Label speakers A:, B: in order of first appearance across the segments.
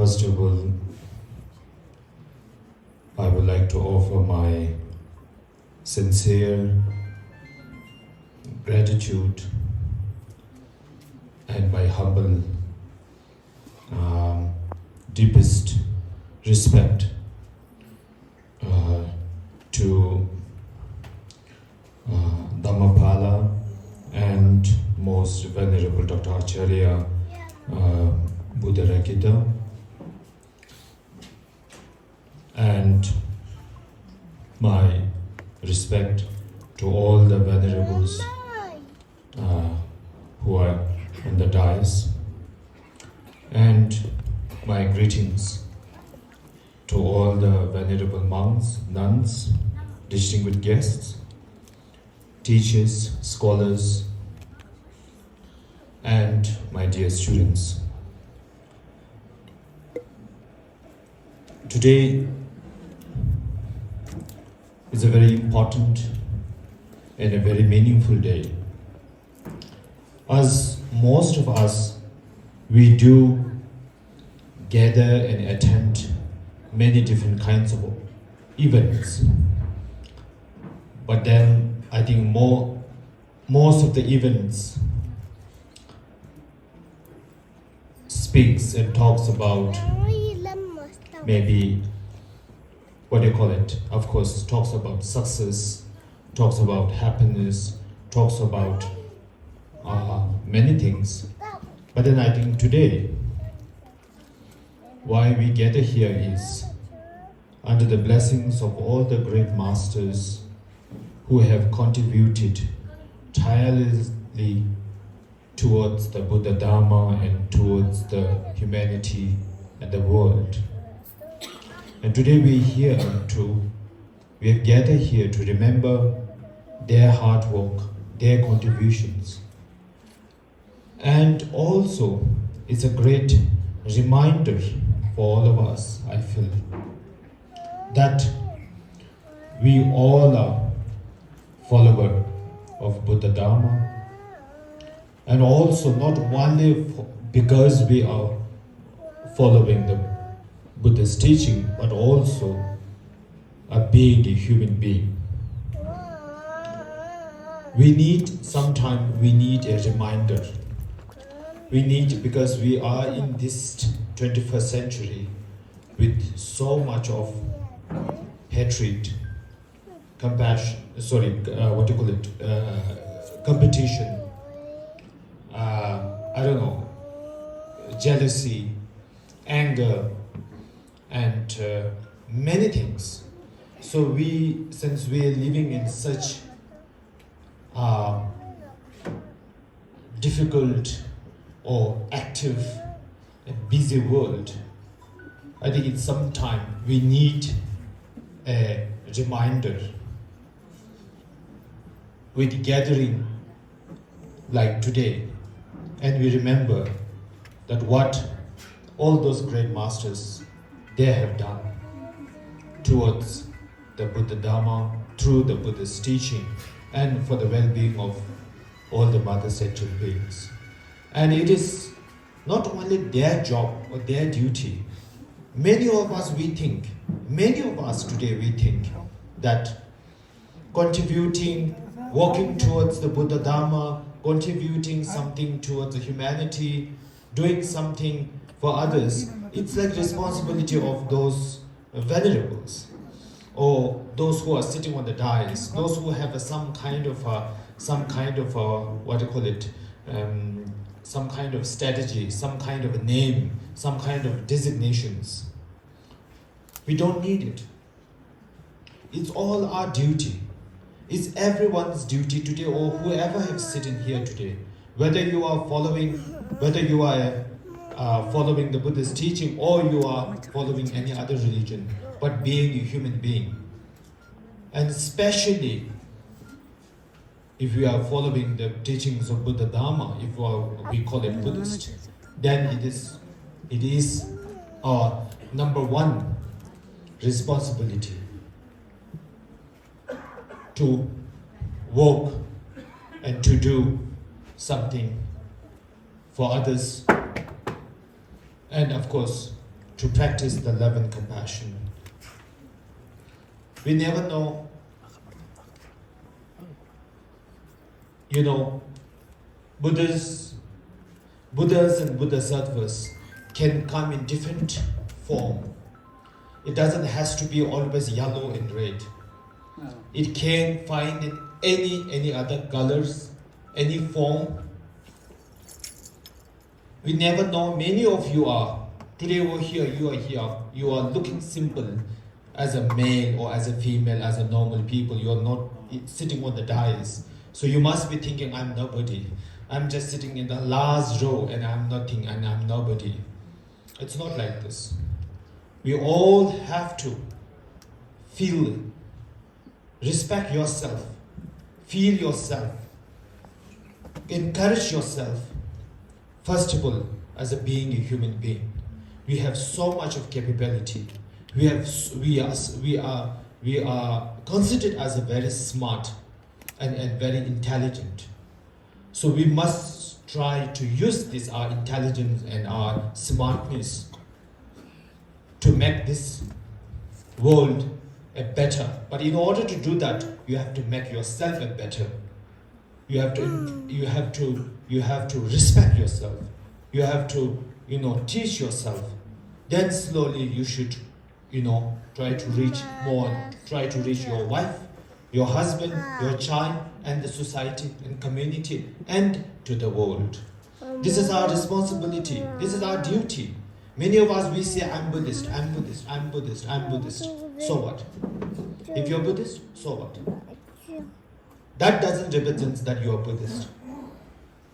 A: First of all, I would like to offer my sincere gratitude and my humble, deepest respect to Dhammapala and most venerable Dr. Acharya Buddha Rakita, and my respect to all the venerables who are on the dais, and my greetings to all the venerable monks, nuns, distinguished guests, teachers, scholars, and my dear students. Today is a very important and a very meaningful day. As most of us, we do gather and attend many different kinds of events. But then I think most of the events speaks and talks about maybe, what do you call it? Of course, talks about success, talks about happiness, talks about many things. But then I think today, why we gather here is under the blessings of all the great masters who have contributed tirelessly towards the Buddha Dharma and towards the humanity and the world. And today we have gathered here to remember their hard work, their contributions. And also, it's a great reminder for all of us, I feel, that we all are followers of Buddha Dharma, and also not only because we are following the Buddha's teaching, but also being a human being. We need a reminder. Because we are in this 21st century with so much of hatred, compassion, competition, jealousy, anger, and many things. So since we are living in such difficult or active and busy world, I think it's sometime we need a reminder with gathering like today, and we remember that what all those great masters they have done towards the Buddha Dharma through the Buddha's teaching and for the well-being of all the mother sentient beings. And it is not only their job or their duty. Many of us today we think that contributing, working towards the Buddha Dharma, contributing something towards the humanity, doing something for others, it's like responsibility of those venerables or those who are sitting on the dais, those who have some kind of strategy, some kind of a name, some kind of designations. We don't need it. It's all our duty. It's everyone's duty today, or whoever has sitting here today, whether you are following the Buddhist teaching or you are following any other religion, but being a human being. And especially if you are following the teachings of Buddha Dharma, if we call it Buddhist, then it is our number one responsibility to work and to do something for others, and of course to practice the love and compassion. We never know, Buddhas and Bodhisattvas can come in different form. It doesn't has to be always yellow and red. It can find in any other colors, any form. We never know. Many of you are today over here. You are looking simple as a male or as a female, as a normal people. You are not sitting on the dais. So you must be thinking, I'm nobody. I'm just sitting in the last row and I'm nothing and I'm nobody. It's not like this. We all have to feel, respect yourself, feel yourself, encourage yourself. First of all, as a being, a human being, we have so much of capability. We are considered as a very smart and very intelligent. So we must try to use this, our intelligence and our smartness, to make this world a better. But in order to do that, you have to make yourself a better. You have to respect yourself. You have to, teach yourself. Then slowly you should, try to reach more. Try to reach your wife, your husband, your child, and the society and community, and to the world. This is our responsibility. This is our duty. Many of us, we say, I'm Buddhist, I'm Buddhist, I'm Buddhist, I'm Buddhist. So what? If you're Buddhist, so what? That doesn't represent that you are Buddhist.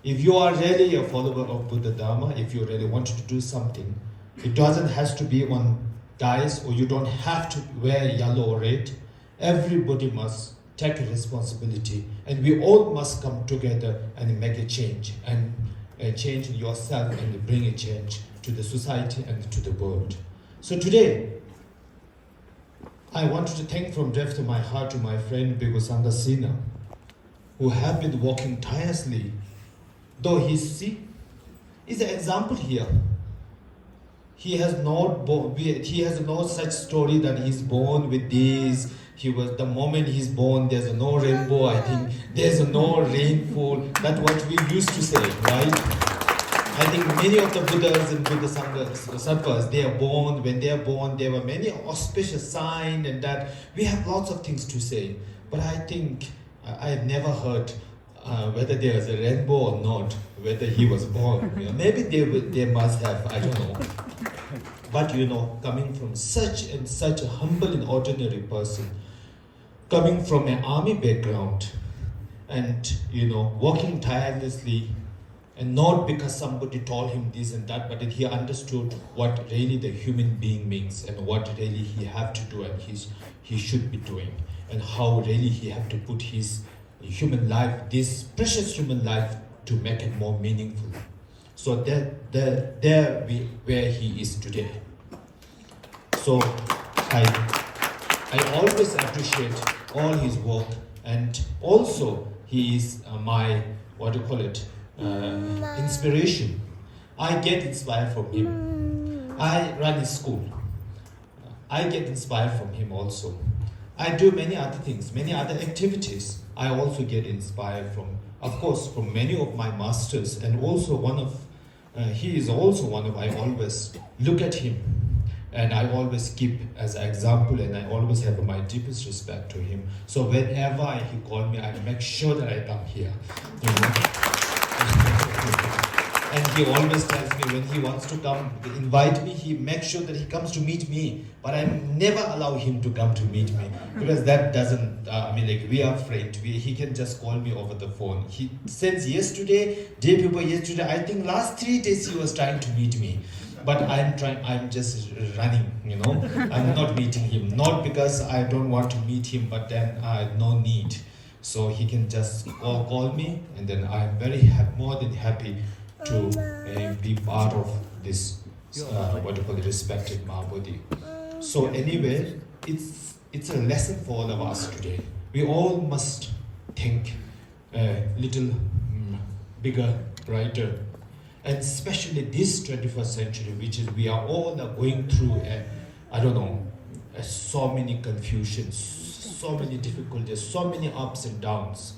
A: If you are really a follower of Buddha Dharma, if you really wanted to do something, it doesn't have to be on dais, or you don't have to wear yellow or red. Everybody must take a responsibility, and we all must come together and make a change, and change in yourself and bring a change to the society and to the world. So today, I wanted to thank from depth of my heart to my friend Bhikkhu Sanghasena, who have been working tirelessly. Though he's sick, is an example here. He has no such story that he's born with this. The moment he's born, there's no rainbow, I think. There's no rainfall. That's what we used to say, right? I think many of the Buddhas and Bodhisattvas, they are born, when they are born, there were many auspicious signs and that. We have lots of things to say. But I think I have never heard whether there is a rainbow or not, whether he was born. Maybe they must have, I don't know. But coming from such a humble and ordinary person, coming from an army background, and working tirelessly, and not because somebody told him this and that, but that he understood what really the human being means and what really he have to do and he should be doing, and how really he have to put his human life, this precious human life, to make it more meaningful. So where he is today. So I always appreciate all his work, and also he is my inspiration. I get inspired from him. I run a school. I get inspired from him also. I do many other things, many other activities. I also get inspired from, of course, from many of my masters, and also he is also one of, I always look at him and I always keep as an example, and I always have my deepest respect to him. So whenever he calls me, I make sure that I come here. And he always tells me when he wants to come, invite me, he makes sure that he comes to meet me. But I never allow him to come to meet me, because that doesn't, we are friends. He can just call me over the phone. Since yesterday, day before yesterday, I think last 3 days he was trying to meet me. But I'm just running, I'm not meeting him. Not because I don't want to meet him, but then no need. So he can just call me, and then I'm very more than happy to be part of this respected Mahabodhi. So anyway, it's a lesson for all of us today. We all must think a little bigger, brighter, and especially this 21st century, which is we are all going through, so many confusions, so many difficulties, so many ups and downs.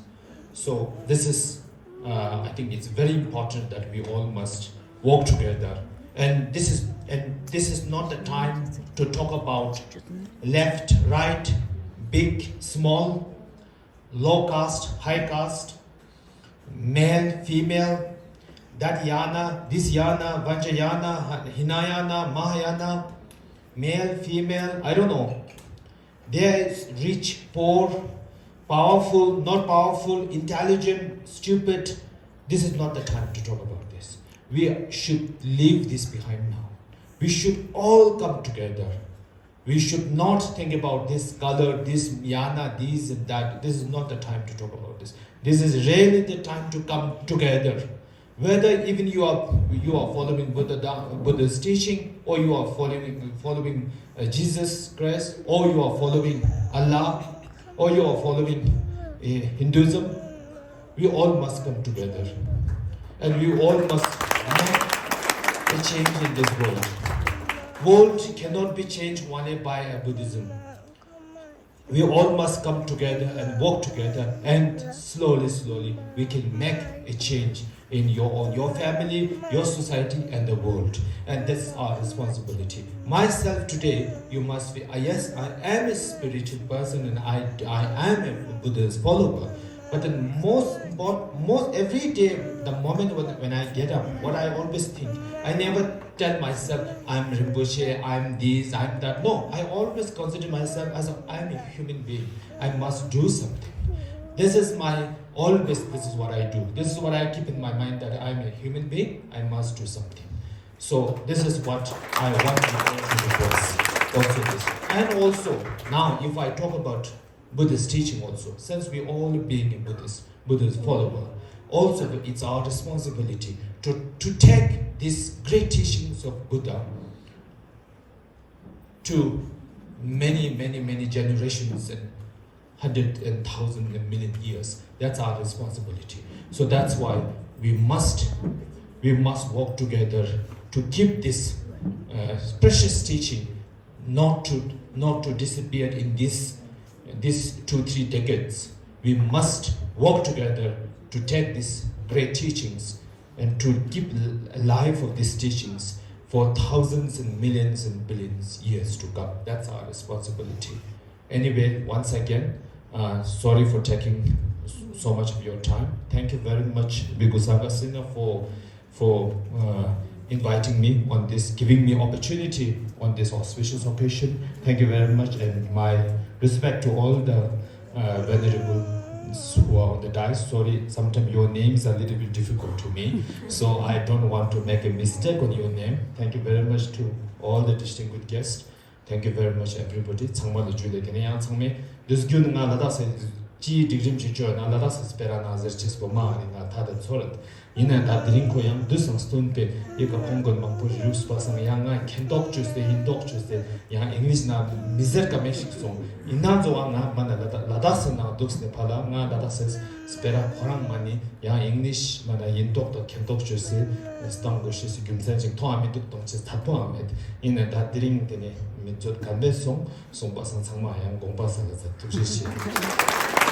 A: So this is, I think it's very important that we all must work together. And this is not the time to talk about left, right, big, small, low caste, high caste, male, female, that yana, this yana, Vajrayana, Hinayana, Mahayana, male, female, I don't know. There is rich, poor, powerful, not powerful, intelligent, stupid. This is not the time to talk about this. We should leave this behind now. We should all come together. We should not think about this color, this yana, this and that. This is not the time to talk about this. This is really the time to come together. Whether even you are following Buddha's teaching, or you are following Jesus Christ, or you are following Allah, or you are following Hinduism, we all must come together, and we all must make a change in this world. World cannot be changed only by Buddhism. We all must come together and work together, and slowly we can make a change in your family, your society, and the world. And that's our responsibility. Myself today, you must be, yes, I am a spiritual person and I am a Buddhist follower. But the most every day, the moment when I get up, what I always think, I never tell myself, I'm Rinpoche, I'm this, I'm that. No, I always consider myself as I'm a human being. I must do something. This is what I do. This is what I keep in my mind, that I'm a human being, I must do something. So this is what I want to also this. And also, now if I talk about Buddhist teaching also, since we all being a Buddhist follower, also it's our responsibility to take these great teachings of Buddha to many generations and 100 and 1,000 and million years. That's our responsibility. So that's why we must work together to keep this precious teaching not to disappear in these 2-3 decades. We must work together to take these great teachings and to keep alive of these teachings for thousands and millions and billions years to come. That's our responsibility. Anyway, once again, sorry for taking so much of your time. Thank you very much, Bhikkhu Sanghasena, for inviting me on this, giving me opportunity on this auspicious occasion. Thank you very much, and my respect to all the venerables who are on the dais. Sorry, sometimes your names are a little bit difficult to me, so I don't want to make a mistake on your name. Thank you very much to all the distinguished guests. Thank you very much, everybody. Changma Jule Kenya Changme. This Gyun na Ladakh se Ji Digrim Chicho na Ladakh se spera na Zerchis for Mari na Tada Sorat. In a Dadrinko Yam Dusang Stunte, Yaka Pongon Mampu Rus Pasang Yanga, Ken Doctors, the in Doctors, the Yang English na Mizerka Mexic song. In Nanzoanga, Mana Ladakh na Dux Nepala, Ladakh says spera Korang Mani, Yang English, Mana Yin Doctor, Ken Doctors, Stangush, Gumsang, Tommy Doctors, Tapu Ahmed, in a Dadring, the Midjot Kambe song, Song Pasang Sangma, Yang Gomba Sang, Tushi.